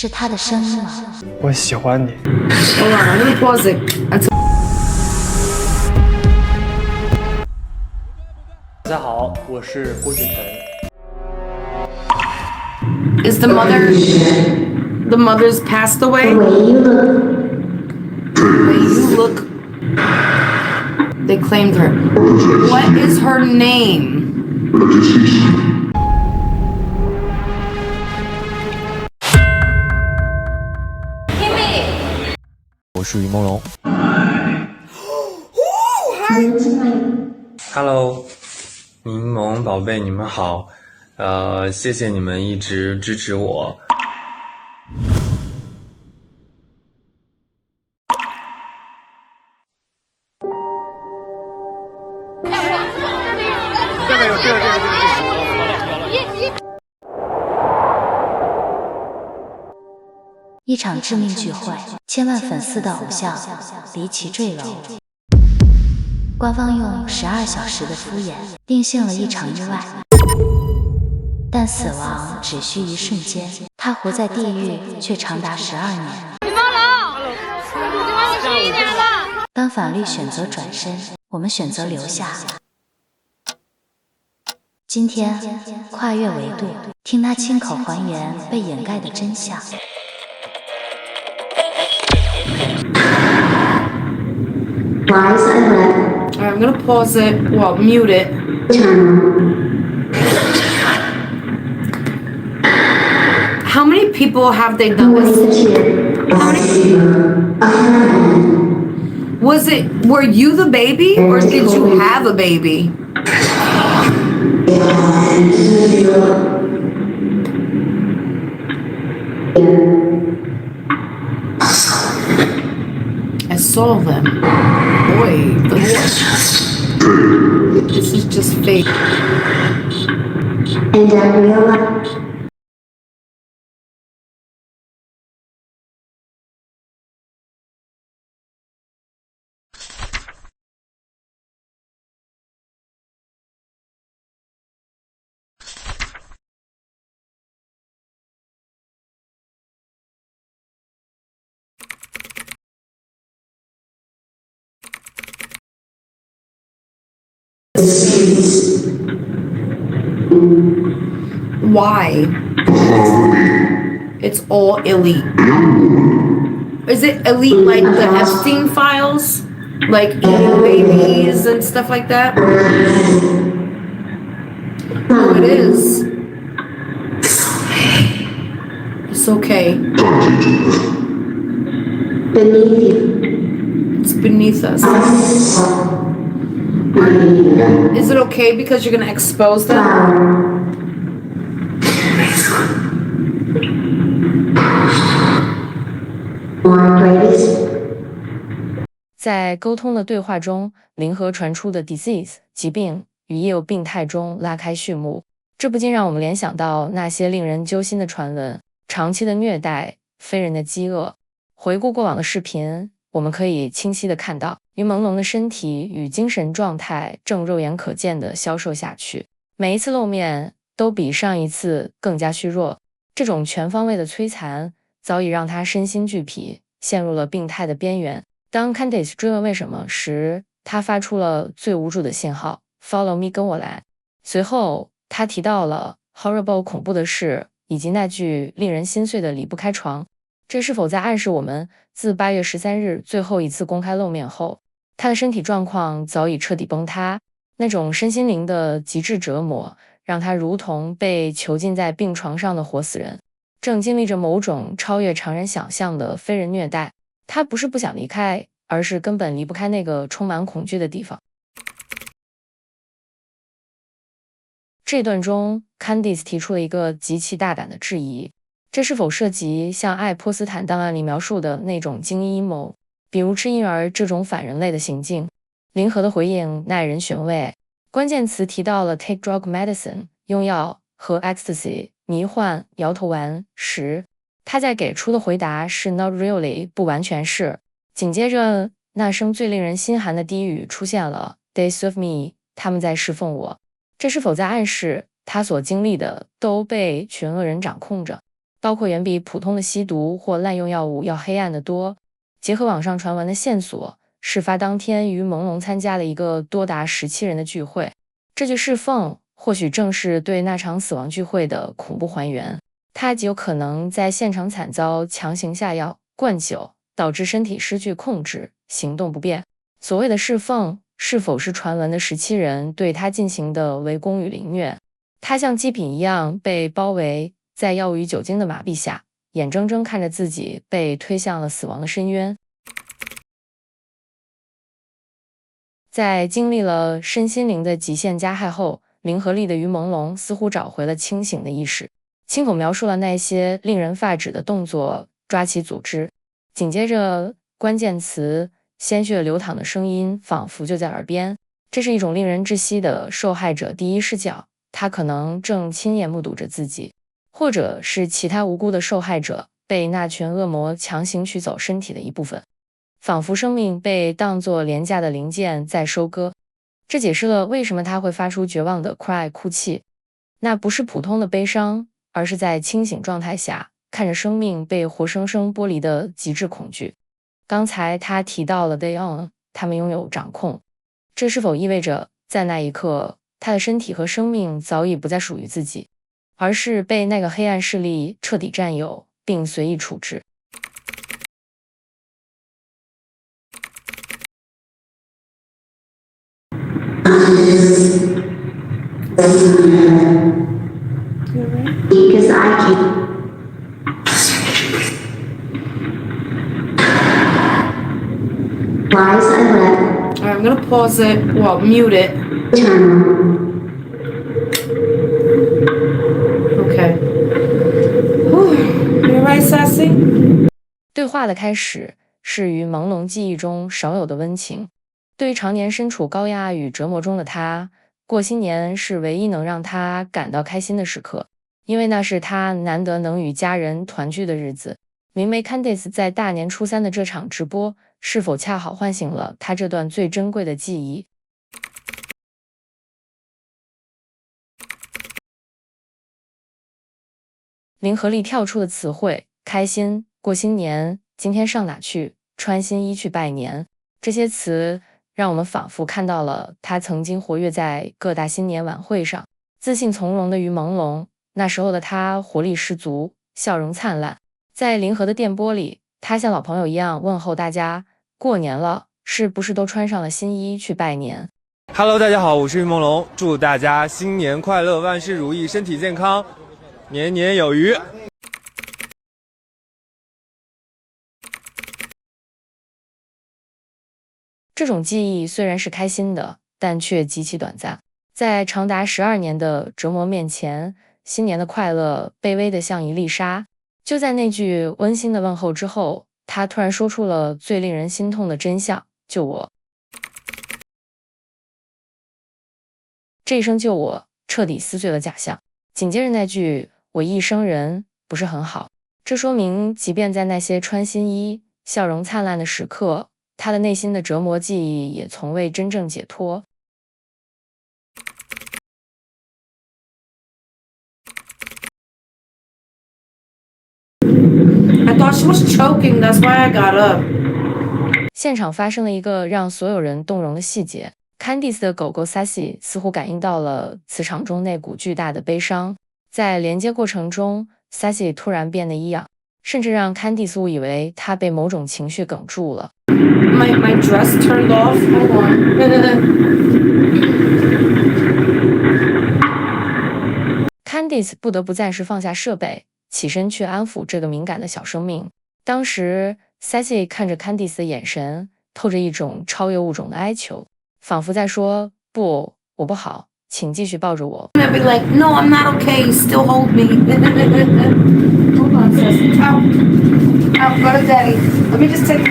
是他的声音吗？我喜欢你。Hold on, I'm gonna pause it. 大家好，我是郭俊辰。Is the mother's passed away? The way you look. They claimed her. What is her name? 我是于朦胧。Hello，柠檬宝贝，你们好，谢谢你们一直支持我。一场致命聚会，千万粉丝的偶像离奇坠楼。官方用12小时的敷衍定性了一场意外，但死亡只需一瞬间，他活在地狱却长达12年。当法律选择转身，我们选择留下。今天跨越维度，听他亲口还原被掩盖的真相。Alright, I'm gonna pause it. Well, mute it. How many people have they done this? How many? Were you the baby or did you have a baby? I saw them. Boy, this is just fake. And I realized Why? It's all elite. Is it elite like the Epstein files? Like eating babies and stuff like that? Oh, it is. It's okay. beneath you, It's beneath us. Is it okay because you're gonna expose them? my greatest 在沟通的对话中，零和传出的 disease 疾病与业务病态中拉开序幕，这不禁让我们联想到那些令人揪心的传闻，长期的虐待，非人的饥饿。回顾过往的视频，我们可以清晰地看到，于朦胧的身体与精神状态正肉眼可见地消瘦下去，每一次露面都比上一次更加虚弱。这种全方位的摧残早已让他身心俱疲，陷入了病态的边缘。当 Candice 追问为什么时，他发出了最无助的信号 Follow me， 跟我来。随后他提到了 horrible 恐怖的事，以及那句令人心碎的离不开床。这是否在暗示我们自8月13日最后一次公开露面后，他的身体状况早已彻底崩塌？那种身心灵的极致折磨让他如同被囚禁在病床上的活死人，正经历着某种超越常人想象的非人虐待。他不是不想离开，而是根本离不开那个充满恐惧的地方。这段中 Candice 提出了一个极其大胆的质疑，这是否涉及像爱泼斯坦档案里描述的那种精英阴谋，比如吃婴儿这种反人类的行径？零和的回应耐人寻味，关键词提到了 take drug medicine 用药和 ecstasy 迷幻摇头丸时，他在给出的回答是 not really 不完全是。紧接着那声最令人心寒的低语出现了 they serve me， 他们在侍奉我。这是否在暗示他所经历的都被群恶人掌控着？包括远比普通的吸毒或滥用药物要黑暗得多。结合网上传闻的线索，事发当天于朦胧参加了一个多达17人的聚会，这具侍奉或许正是对那场死亡聚会的恐怖还原。他极有可能在现场惨遭强行下药、灌酒，导致身体失去控制，行动不便。所谓的侍奉是否是传闻的17人对他进行的围攻与凌虐？他像祭品一样被包围在药物与酒精的麻痹下，眼睁睁看着自己被推向了死亡的深渊。在经历了身心灵的极限加害后，零和利的于朦胧似乎找回了清醒的意识，亲口描述了那些令人发指的动作，抓起组织。紧接着关键词鲜血流淌的声音仿佛就在耳边，这是一种令人窒息的受害者第一视角，他可能正亲眼目睹着自己，或者是其他无辜的受害者被那群恶魔强行取走身体的一部分，仿佛生命被当作廉价的零件在收割。这解释了为什么他会发出绝望的 cry 哭泣，那不是普通的悲伤，而是在清醒状态下看着生命被活生生剥离的极致恐惧。刚才他提到了 they own， 他们拥有掌控，这是否意味着在那一刻他的身体和生命早已不再属于自己，而是被那个黑暗势力彻底占有并随意处置？Because I can. Lies I let Alright, I'm gonna pause it. Well, mute it. turn. Okay. You alright, Sassy? 对话的开始是于朦胧记忆中少有的温情。对于常年身处高压与折磨中的他，过新年是唯一能让他感到开心的时刻，因为那是他难得能与家人团聚的日子。明媚 Candice 在大年初3的这场直播，是否恰好唤醒了他这段最珍贵的记忆？零和利跳出的词汇：开心、过新年、今天上哪去、穿新衣去拜年，这些词让我们仿佛看到了他曾经活跃在各大新年晚会上，自信从容的于朦胧。那时候的他活力十足，笑容灿烂。在零和的电波里，他像老朋友一样问候大家：过年了，是不是都穿上了新衣去拜年？ Hello， 大家好，我是于朦胧，祝大家新年快乐，万事如意，身体健康，年年有余。这种记忆虽然是开心的，但却极其短暂。在长达12年的折磨面前，新年的快乐卑微的像一粒沙。就在那句温馨的问候之后，他突然说出了最令人心痛的真相：救我！这一声救我，彻底撕碎了假象。紧接着那句我一生人不是很好，这说明即便在那些穿新衣、笑容灿烂的时刻，他的内心的折磨记忆也从未真正解脱。I thought she was choking, that's why I got up. 现场发生了一个让所有人动容的细节。Candice 的狗狗 Sassy 似乎感应到了磁场中那股巨大的悲伤，在连接过程中 Sassy 突然变得异样，甚至让 Candice 误以为她被某种情绪哽住了。My dress turned off. Hold on. Candice 不得不暂时放下设备，起身去安抚这个敏感的小生命。当时 Sassy 看着 Candice 的眼神透着一种超越物种的哀求，仿佛在说：不，我不好，请继续抱着我。I'm gonna be like, no, I'm not okay. Still hold me. Hold on, Sassy. Out. Out. Go to daddy. Let me just take.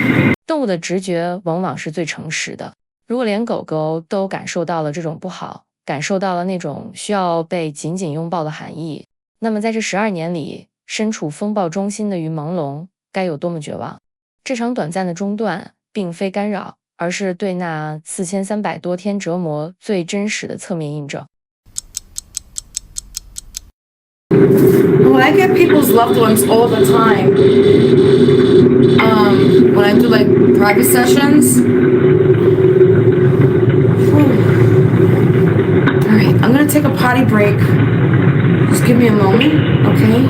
动物的直觉往往是最诚实的。如果连狗狗都感受到了这种不好，感受到了那种需要被紧紧拥抱的含义，那么在这12年里，身处风暴中心的于朦胧该有多么绝望。这场短暂的中断并非干扰，而是对那4300多天折磨最真实的侧面印证。Well, I get people's loved ones all the time. When I do like private sessions. All right, I'm gonna take a potty break. Just give me a moment, okay?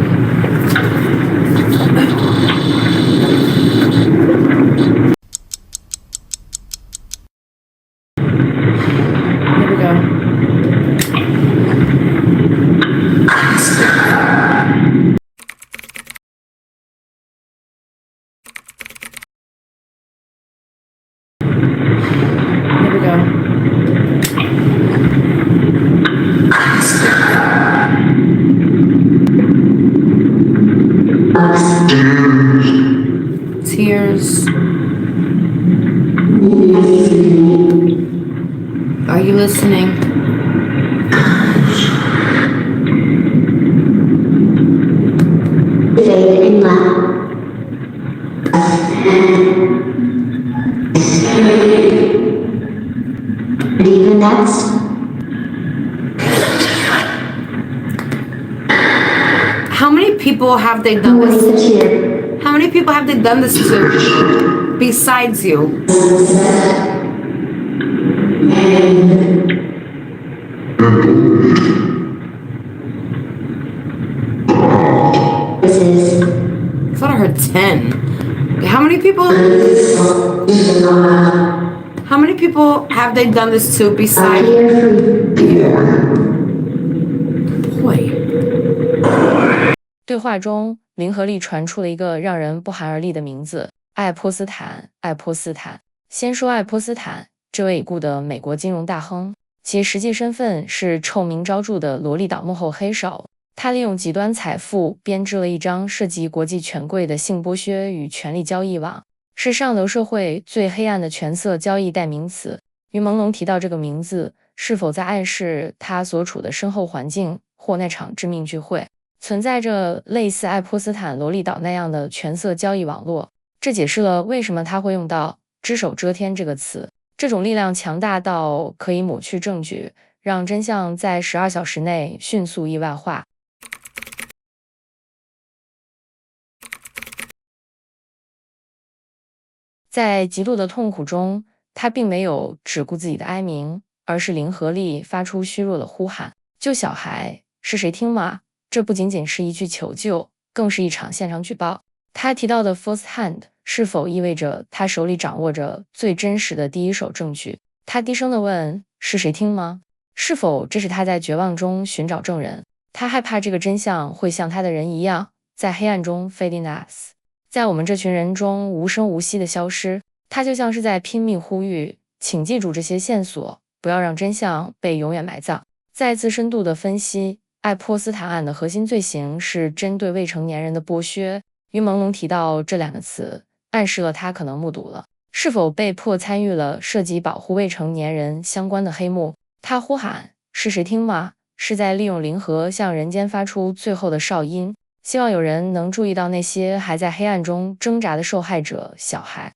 Here we go. Here we go. Tears. Are you listening? Fade in love. And even next. How many people have they done Always this? a tear. How many people have they done this to besides you? This is. I thought I heard 10. How many people? How many people have they done this to I'm besides here for you. Boy.对话中，林和利传出了一个让人不寒而栗的名字——爱泼斯坦。爱泼斯坦。先说爱泼斯坦，这位已故的美国金融大亨，其实际身份是臭名昭著的罗利岛幕后黑手。他利用极端财富编织了一张涉及国际权贵的性剥削与权力交易网，是上流社会最黑暗的权色交易代名词。于朦胧提到这个名字，是否在暗示他所处的身后环境或那场致命聚会存在着类似爱泼斯坦罗利岛那样的权色交易网络？这解释了为什么他会用到只手遮天这个词。这种力量强大到可以抹去证据，让真相在12小时内迅速意外化。在极度的痛苦中，他并没有只顾自己的哀鸣，而是零和利发出虚弱的呼喊：“救小孩！是谁听吗？”这不仅仅是一句求救，更是一场现场举报。他提到的 first hand 是否意味着他手里掌握着最真实的第一手证据？他低声地问：“是谁听吗？”是否这是他在绝望中寻找证人？他害怕这个真相会像他的人一样，在黑暗中 fading us， 在我们这群人中无声无息的消失。他就像是在拼命呼吁，请记住这些线索，不要让真相被永远埋葬。再次深度的分析，爱泼斯坦案的核心罪行是针对未成年人的剥削。于朦胧提到这两个词，暗示了他可能目睹了，是否被迫参与了涉及保护未成年人相关的黑幕。他呼喊：“是谁听吗？”是在利用灵和向人间发出最后的哨音，希望有人能注意到那些还在黑暗中挣扎的受害者小孩。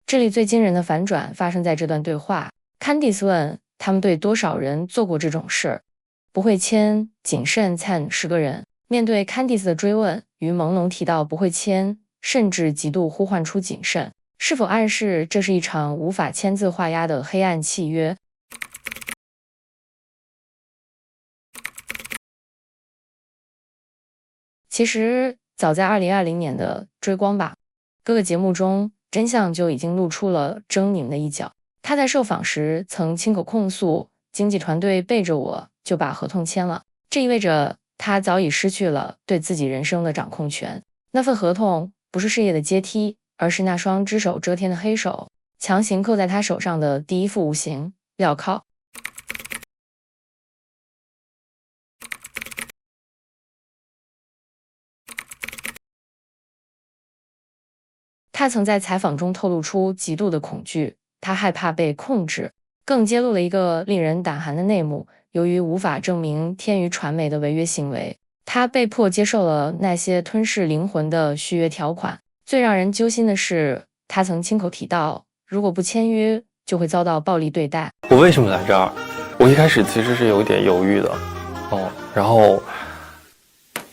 这里最惊人的反转发生在这段对话。Candice 问他们对多少人做过这种事。不会签、谨慎灿10个人。面对 Candice 的追问，于朦胧提到不会签，甚至极度呼唤出谨慎，是否暗示这是一场无法签字画押的黑暗契约？其实早在2020年的追光吧各个节目中，真相就已经露出了狰狞的一角。他在受访时曾亲口控诉，经纪团队背着我就把合同签了，这意味着他早已失去了对自己人生的掌控权。那份合同不是事业的阶梯，而是那双只手遮天的黑手强行扣在他手上的第一副无形镣铐。他曾在采访中透露出极度的恐惧，他害怕被控制，更揭露了一个令人胆寒的内幕。由于无法证明天娱传媒的违约行为，他被迫接受了那些吞噬灵魂的续约条款。最让人揪心的是，他曾亲口提到，如果不签约，就会遭到暴力对待。我为什么来这儿？我一开始其实是有点犹豫的，然后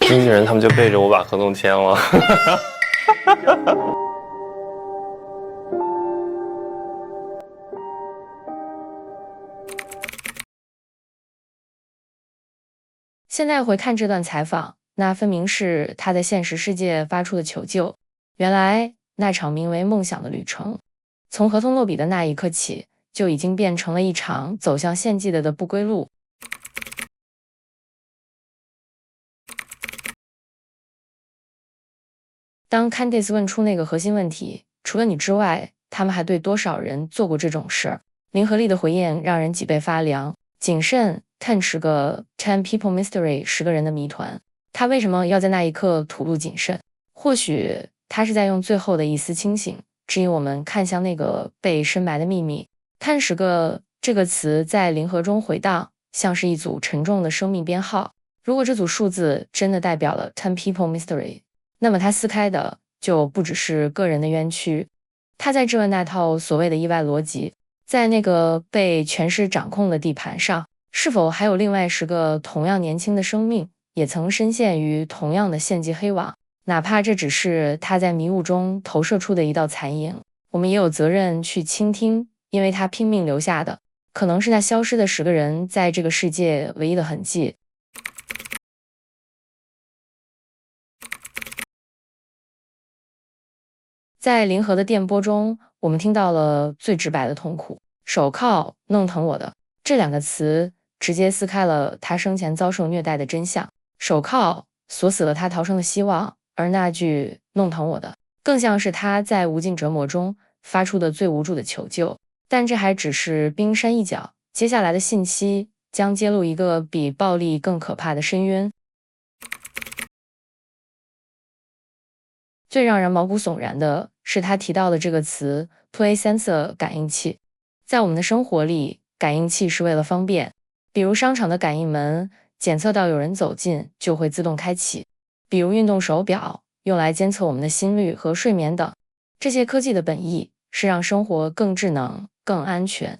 经纪人他们就背着我把合同签了。现在回看这段采访，那分明是他在现实世界发出的求救。原来那场名为梦想的旅程，从合同落笔的那一刻起，就已经变成了一场走向献祭的不归路。当 Candice 问出那个核心问题，除了你之外，他们还对多少人做过这种事？林和利的回应让人脊背发凉。谨慎 10 是个 10 people mystery 10个人的谜团。他为什么要在那一刻吐露谨慎？或许他是在用最后的一丝清醒，指引我们看向那个被深埋的秘密。10 10个这个词在灵河中回荡，像是一组沉重的生命编号。如果这组数字真的代表了10 people mystery， 那么它撕开的就不只是个人的冤屈。他在质问那套所谓的意外逻辑，在那个被权势掌控的地盘上，是否还有另外10个同样年轻的生命，也曾深陷于同样的献祭黑网？哪怕这只是他在迷雾中投射出的一道残影，我们也有责任去倾听，因为他拼命留下的，可能是那消失的10个人在这个世界唯一的痕迹。在灵河的电波中，我们听到了最直白的痛苦。手铐弄疼我的，这2个词直接撕开了他生前遭受虐待的真相。手铐锁死了他逃生的希望，而那句弄疼我的更像是他在无尽折磨中发出的最无助的求救。但这还只是冰山一角，接下来的信息将揭露一个比暴力更可怕的深渊。最让人毛骨悚然的是他提到的这个词 play sensor 感应器。在我们的生活里，感应器是为了方便，比如商场的感应门检测到有人走近就会自动开启，比如运动手表用来监测我们的心率和睡眠等。这些科技的本意是让生活更智能更安全，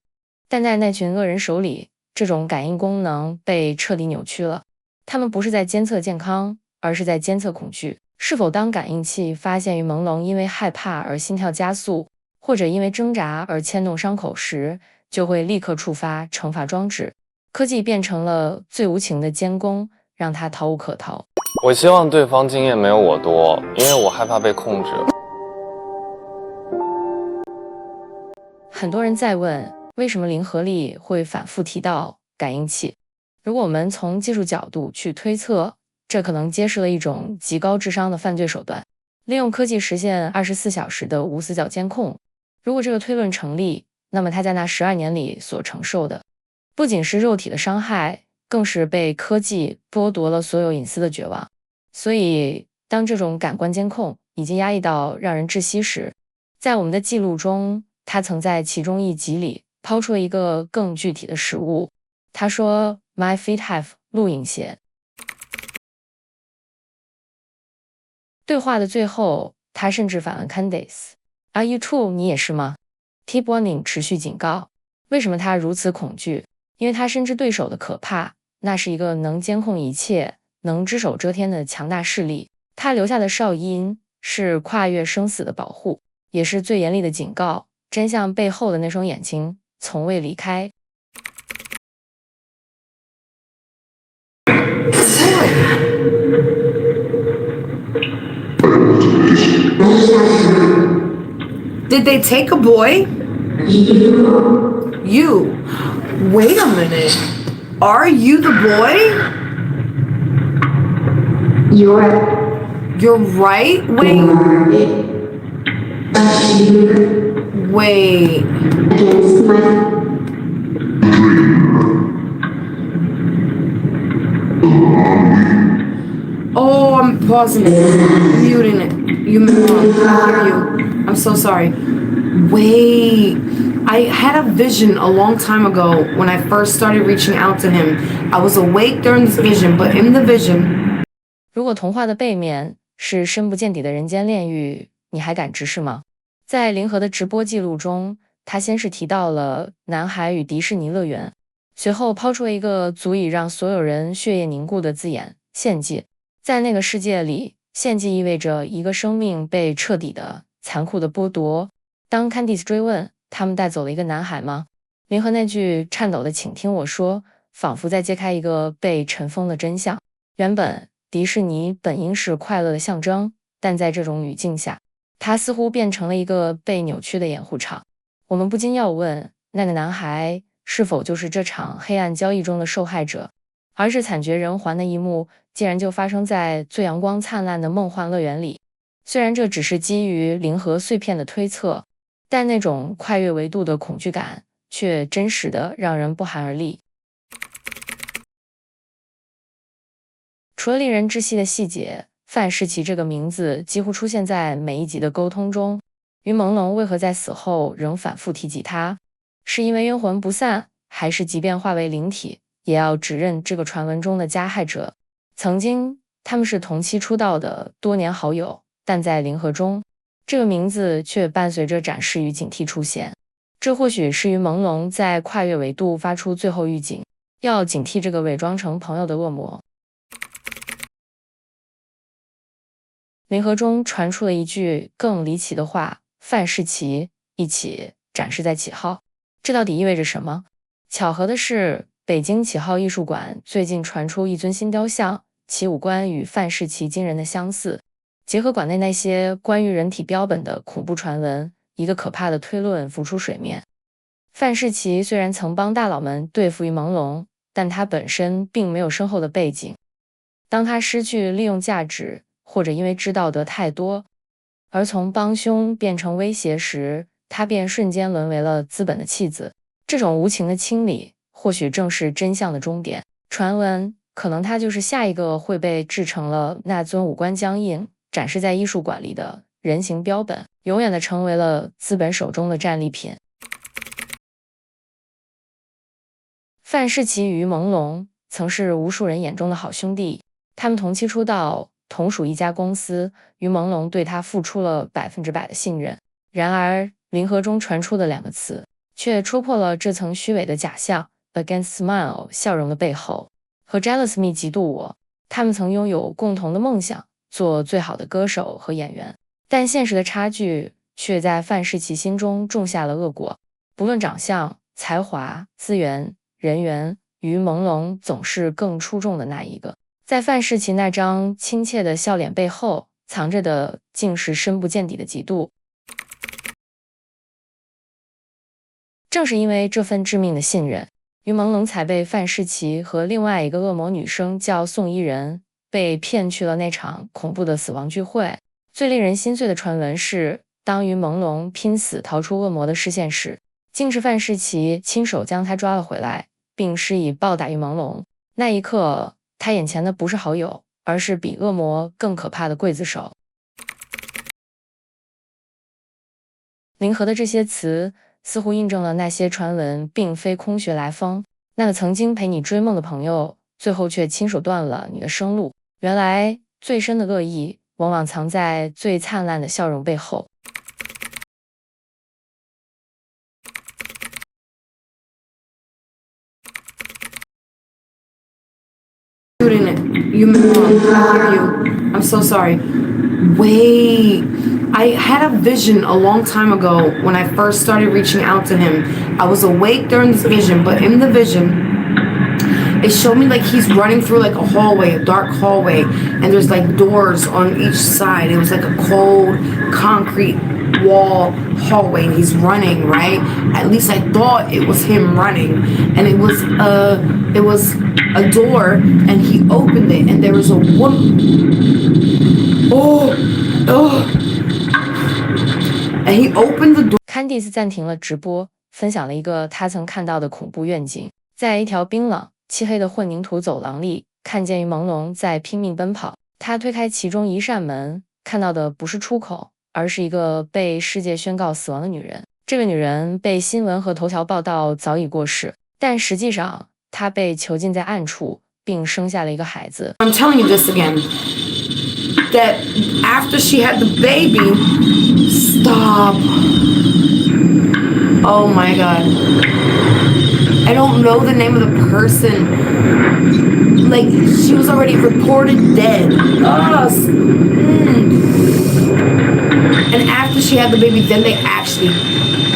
但在那群恶人手里，这种感应功能被彻底扭曲了。他们不是在监测健康，而是在监测恐惧。是否当感应器发现于朦胧因为害怕而心跳加速，或者因为挣扎而牵动伤口时，就会立刻触发惩罚装置。科技变成了最无情的监工，让他逃无可逃。我希望对方经验没有我多，因为我害怕被控制。很多人在问，为什么林和利会反复提到感应器？如果我们从技术角度去推测，这可能揭示了一种极高智商的犯罪手段，利用科技实现24小时的无死角监控。如果这个推论成立，那么他在那12年里所承受的，不仅是肉体的伤害，更是被科技剥夺了所有隐私的绝望。所以，当这种感官监控已经压抑到让人窒息时，在我们的记录中，他曾在其中一集里抛出了一个更具体的实物。他说 My feet have 露营鞋。对话的最后，他甚至反问 Candice Are you too？ 你也是吗？ Keep warning 持续警告。为什么他如此恐惧？因为他深知对手的可怕，那是一个能监控一切，能只手遮天的强大势力。他留下的哨音是跨越生死的保护，也是最严厉的警告。真相背后的那双眼睛从未离开。Did they take a boy? You. Wait a minute. Are you the boy? You're right? Wait. Against my Oh, I'm pausing it. Muting it. You meant wrong. I hear you. I'm so sorry. Wait. I had a vision a long time ago when I first started reaching out to him. I was awake during this vision, but in the vision... 如果童话的背面是深不见底的人间炼狱，你还敢直视吗？在林和的直播记录中，他先是提到了南海与迪士尼乐园，随后抛出了一个足以让所有人血液凝固的字眼——献祭。在那个世界里，献祭意味着一个生命被彻底的、残酷的剥夺。当 Candice 追问他们带走了一个男孩吗？林和那句颤抖的请听我说，仿佛在揭开一个被尘封的真相。原本迪士尼本应是快乐的象征，但在这种语境下，它似乎变成了一个被扭曲的掩护场。我们不禁要问，那个男孩是否就是这场黑暗交易中的受害者？而这惨绝人寰的一幕竟然就发生在最阳光灿烂的梦幻乐园里。虽然这只是基于零和碎片的推测，但那种跨越维度的恐惧感却真实的让人不寒而栗。除了令人窒息的细节，范世琦这个名字几乎出现在每一集的沟通中。于朦胧为何在死后仍反复提及他？是因为冤魂不散，还是即便化为灵体，也要指认这个传闻中的加害者？曾经他们是同期出道的多年好友，但在零和中，这个名字却伴随着展示与警惕出现。这或许是于朦胧在跨越维度发出最后预警，要警惕这个伪装成朋友的恶魔。零和中传出了一句更离奇的话：范世琦一起展示在启浩。这到底意味着什么？巧合的是，北京启浩艺术馆最近传出一尊新雕像，其五官与范世琦惊人的相似。结合馆内那些关于人体标本的恐怖传闻，一个可怕的推论浮出水面。范世琦虽然曾帮大佬们对付于朦胧，但他本身并没有深厚的背景。当他失去利用价值，或者因为知道得太多，而从帮凶变成威胁时，他便瞬间沦为了资本的弃子。这种无情的清理，或许正是真相的终点。传闻可能他就是下一个会被制成了那尊五官僵硬展示在艺术馆里的人形标本，永远的成为了资本手中的战利品。范世琦与于朦胧曾是无数人眼中的好兄弟，他们同期出道，同属一家公司，于朦胧对他付出了100%的信任。然而零和中传出的两个词却戳破了这层虚伪的假象。 Against Smile 笑容的背后，和 Jealous Me 嫉妒我，他们曾拥有共同的梦想，做最好的歌手和演员，但现实的差距却在范世琦心中种下了恶果。不论长相、才华、资源、人缘，于朦胧总是更出众的那一个。在范世琦那张亲切的笑脸背后，藏着的竟是深不见底的嫉妒。正是因为这份致命的信任，于朦胧才被范世琦和另外一个恶魔女生叫宋伊人被骗去了那场恐怖的死亡聚会。最令人心碎的传闻是，当于朦胧拼死逃出恶魔的视线时，竟是范世琦亲手将他抓了回来，并施以暴打于朦胧。那一刻，他眼前的不是好友，而是比恶魔更可怕的刽子手。零和的这些词似乎印证了那些传闻并非空穴来风。那个曾经陪你追梦的朋友，最后却亲手断了你的生路。原来最深的恶意往往藏在最灿烂的笑容背后。You I hear you. I'm so sorry. Wait, I had a vision a long time ago when I first started reaching out to him. I was awake during this vision, but in the vision, it showed me like he's running through like a hallway, a dark hallway, and there's like doors on each side. It was like a cold concrete wall hallway, and he's running, right? At least I thought it was him running, and it was a door, and he opened it, and there was a woman. And he opened the door. Candice 暂停了直播，分享了一个他曾看到的恐怖愿景。在一条冰冷漆黑的混凝土走廊里，看见于朦胧在拼命奔跑。他推开其中一扇门，看到的不是出口，而是一个被世界宣告死亡的女人。这个女人被新闻和头条报道早已过世，但实际上她被囚禁在暗处，并生下了一个孩子。I'm telling you this again. that after she had the baby, stop. Oh my god. I don't know the name of the person. Like, she was already reported dead. And after she had the baby, then they actually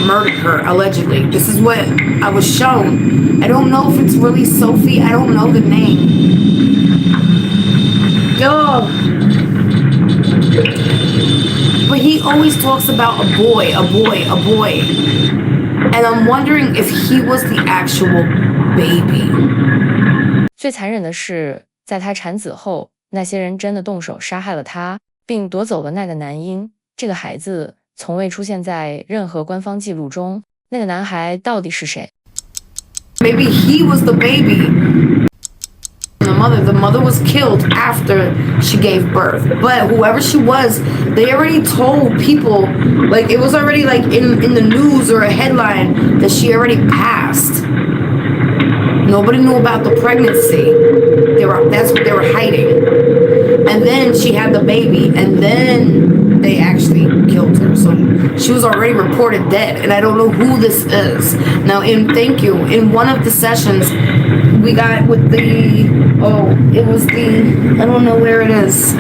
murdered her, allegedly. This is what I was shown. I don't know if it's really Sophie. I don't know the name. Yo. But he always talks about a boy, a boy, a boy. And I'm wondering if he was the actual baby. 最残忍的是，在她产子后，那些人真的动手杀害了她，并夺走了那个男婴。这个孩子从未出现在任何官方记录中。那个男孩到底是谁？ Maybe he was the baby. The mother was killed after she gave birth. But whoever she was, they already told people, like it was already like in the news or a headline that she already passed. Nobody knew about the pregnancy. That's what they were hiding. And then she had the baby, and then they actually killed her. So she was already reported dead, and I don't know who this is. Now, thank you. In one of the sessions, we got with it was I don't know where it is.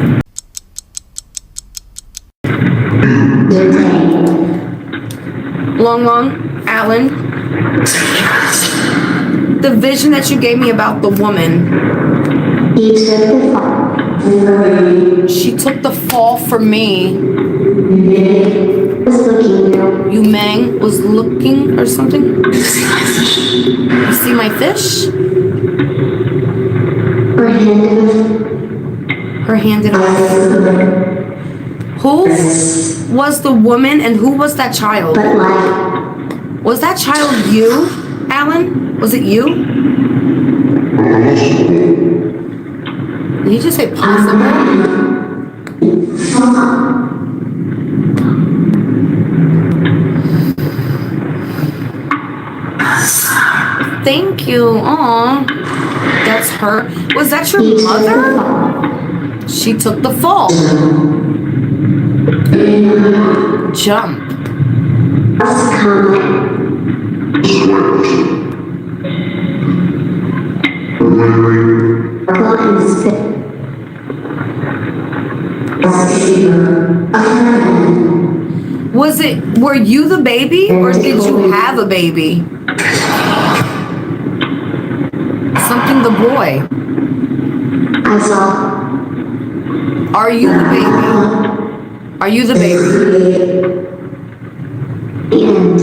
Long, Alan. The vision that you gave me about the woman. She took the fall for me. You Mang was looking or something? You see my fish? Her hand in Who was the woman and who was that child? Was that child you, Alan? Was it you? Did he just say possible? Thank you. Aw. That's her. Was that your mother? She took the fall. Jump. Were you the baby or did you have a baby? Something the boy. I saw. Are you the baby? Are you the baby? And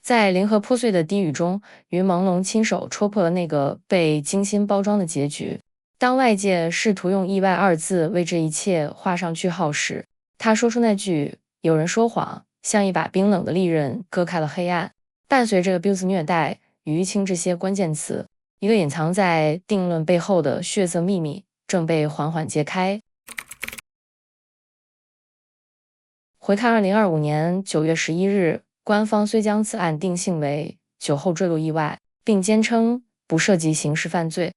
在零和破碎的低语中，于朦胧亲手戳破了那个被精心包装的结局。当外界试图用意外二字为这一切画上句号时，他说出那句有人说谎像一把冰冷的利刃割开了黑暗。伴随着 abuse 虐待与淤青这些关键词，一个隐藏在定论背后的血色秘密正被缓缓揭开。回看2025年9月11日，官方虽将此案定性为酒后坠落意外，并坚称不涉及刑事犯罪，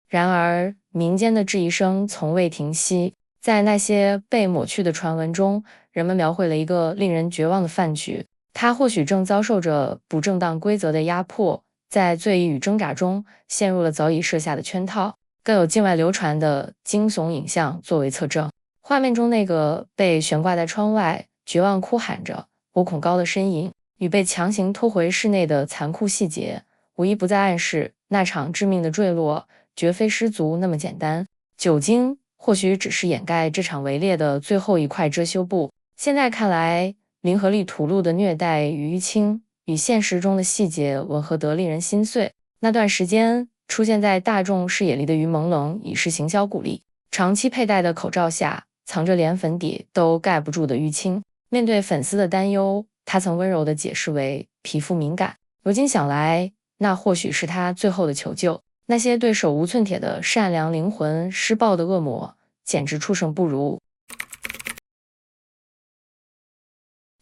然而民间的质疑声从未停息。在那些被抹去的传闻中，人们描绘了一个令人绝望的饭局，他或许正遭受着不正当规则的压迫，在醉意与挣扎中陷入了早已设下的圈套。更有境外流传的惊悚影像作为测证，画面中那个被悬挂在窗外绝望哭喊着我恐高的身影与被强行拖回室内的残酷细节，无一不在暗示那场致命的坠落绝非失足那么简单。酒精或许只是掩盖这场围猎的最后一块遮羞布。现在看来，林和利吐露的虐待与淤青与现实中的细节吻合得令人心碎。那段时间出现在大众视野里的于朦胧已是行销鼓励，长期佩戴的口罩下藏着连粉底都盖不住的淤青。面对粉丝的担忧，他曾温柔地解释为皮肤敏感。如今想来，那或许是他最后的求救。那些对手无寸铁的善良灵魂施暴的恶魔，简直畜生不如。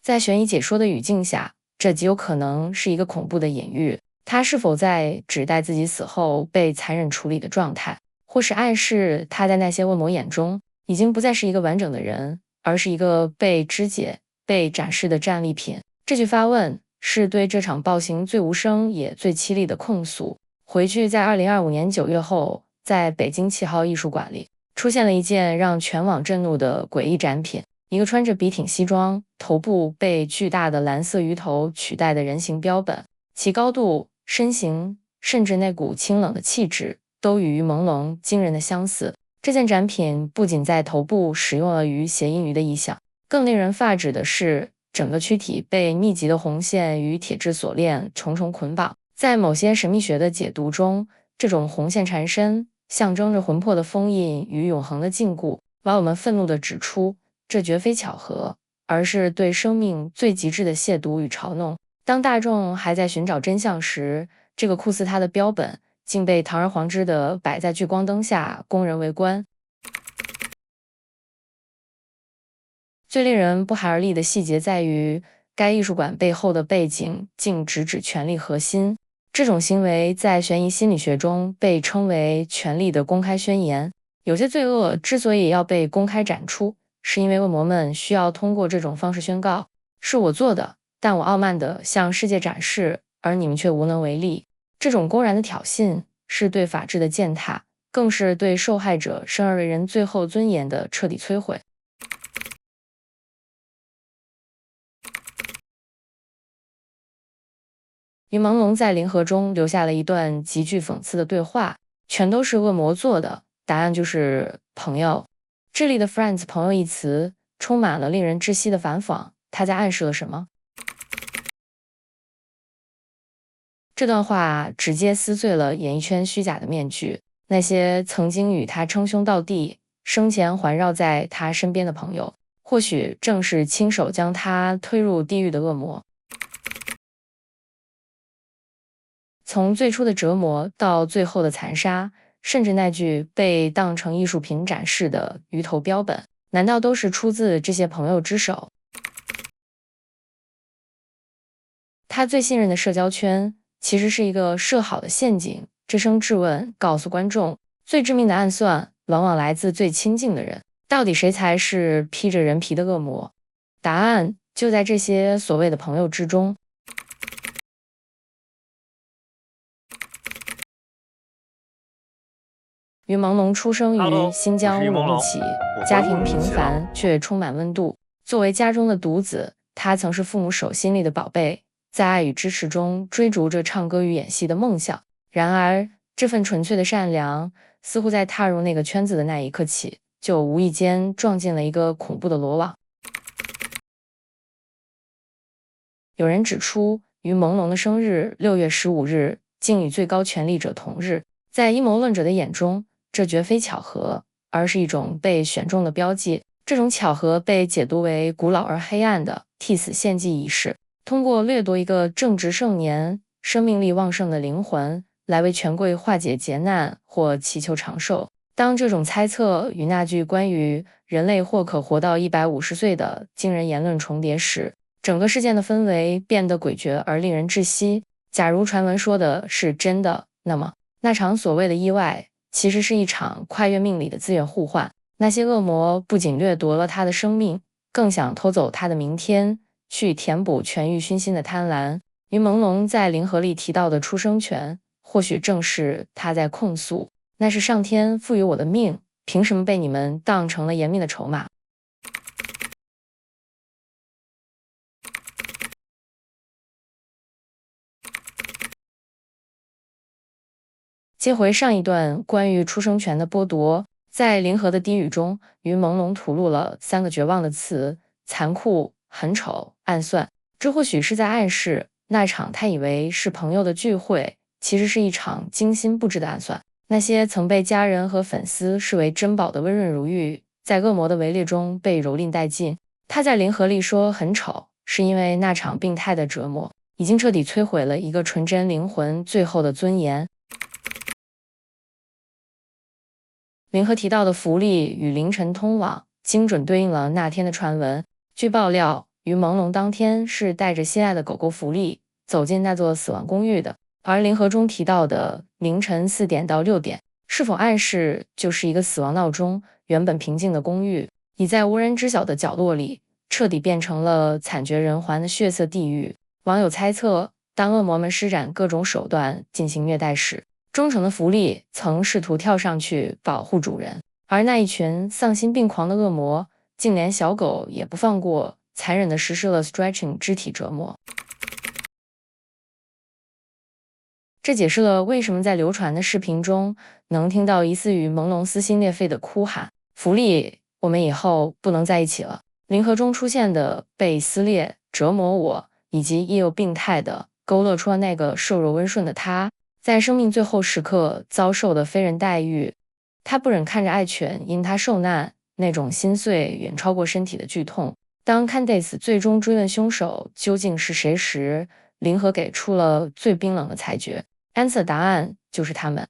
在悬疑解说的语境下，这极有可能是一个恐怖的隐喻。他是否在指代自己死后被残忍处理的状态，或是暗示他在那些恶魔眼中已经不再是一个完整的人，而是一个被肢解、被展示的战利品？这句发问是对这场暴行最无声也最凄厉的控诉。回去在2025年9月后，在北京7号艺术馆里出现了一件让全网震怒的诡异展品，一个穿着笔挺西装、头部被巨大的蓝色鱼头取代的人形标本，其高度、身形，甚至那股清冷的气质都与朦胧惊人的相似。这件展品不仅在头部使用了与谐音鱼的意象，更令人发指的是，整个躯体被密集的红线与铁质锁链重重捆绑。在某些神秘学的解读中，这种红线缠身象征着魂魄的封印与永恒的禁锢。网友们愤怒地指出，这绝非巧合，而是对生命最极致的亵渎与嘲弄。当大众还在寻找真相时，这个酷似它的标本竟被堂而皇之地摆在聚光灯下供人围观。最令人不寒而栗的细节在于，该艺术馆背后的背景竟直指权力核心。这种行为在悬疑心理学中被称为权力的公开宣言。有些罪恶之所以要被公开展出，是因为恶魔们需要通过这种方式宣告，是我做的，但我傲慢地向世界展示，而你们却无能为力。这种公然的挑衅是对法治的践踏，更是对受害者生而为人最后尊严的彻底摧毁。于朦胧在灵盒中留下了一段极具讽刺的对话，全都是恶魔做的，答案就是朋友。这里的 friends 朋友一词充满了令人窒息的反讽，他在暗示了什么？这段话直接撕碎了演艺圈虚假的面具，那些曾经与他称兄道弟、生前环绕在他身边的朋友，或许正是亲手将他推入地狱的恶魔。从最初的折磨到最后的残杀，甚至那具被当成艺术品展示的鱼头标本，难道都是出自这些朋友之手？他最信任的社交圈其实是一个设好的陷阱。这声质问告诉观众，最致命的暗算往往来自最亲近的人。到底谁才是披着人皮的恶魔？答案就在这些所谓的朋友之中。于朦胧出生于新疆乌鲁木齐，家庭平凡却充满温度。作为家中的独子，他曾是父母手心里的宝贝，在爱与支持中追逐着唱歌与演戏的梦想。然而，这份纯粹的善良，似乎在踏入那个圈子的那一刻起，就无意间撞进了一个恐怖的罗网。有人指出，于朦胧的生日6月15日竟与最高权力者同日，在阴谋论者的眼中，这绝非巧合，而是一种被选中的标记。这种巧合被解读为古老而黑暗的替死献祭仪式，通过掠夺一个正值盛年、生命力旺盛的灵魂，来为权贵化解劫难或祈求长寿。当这种猜测与那句关于人类或可活到150岁的惊人言论重叠时，整个事件的氛围变得诡谲而令人窒息。假如传闻说的是真的，那么那场所谓的意外其实是一场跨越命理的资源互换。那些恶魔不仅掠夺了他的生命，更想偷走他的明天，去填补权欲熏心的贪婪。于朦胧在灵盒里提到的出生权，或许正是他在控诉，那是上天赋予我的命，凭什么被你们当成了严密的筹码？接回上一段关于出生权的剥夺，在灵盒的低语中，于朦胧吐露了3个绝望的词：残酷、很丑、暗算。这或许是在暗示，那场他以为是朋友的聚会，其实是一场精心布置的暗算。那些曾被家人和粉丝视为珍宝的温润如玉，在恶魔的围猎中被蹂躏殆尽。他在灵盒里说很丑，是因为那场病态的折磨已经彻底摧毁了一个纯真灵魂最后的尊严。灵盒提到的福利与凌晨通往，精准对应了那天的传闻。据爆料，于朦胧当天是带着心爱的狗狗福利走进那座死亡公寓的。而灵盒中提到的凌晨4点到6点，是否暗示就是一个死亡闹钟？原本平静的公寓，已在无人知晓的角落里，彻底变成了惨绝人寰的血色地狱。网友猜测，当恶魔们施展各种手段进行虐待时，忠诚的福利曾试图跳上去保护主人，而那一群丧心病狂的恶魔，竟连小狗也不放过，残忍地实施了 stretching 肢体折磨。这解释了为什么在流传的视频中能听到疑似与朦胧撕心裂肺的哭喊：福利，我们以后不能在一起了。灵盒中出现的被撕裂、折磨我，以及亦有病态的勾勒出了那个瘦弱温顺的他，在生命最后时刻遭受的非人待遇。他不忍看着爱犬因他受难，那种心碎远超过身体的剧痛。当 Candace 最终追问凶手究竟是谁时，灵盒给出了最冰冷的裁决。Answer 答案就是他们。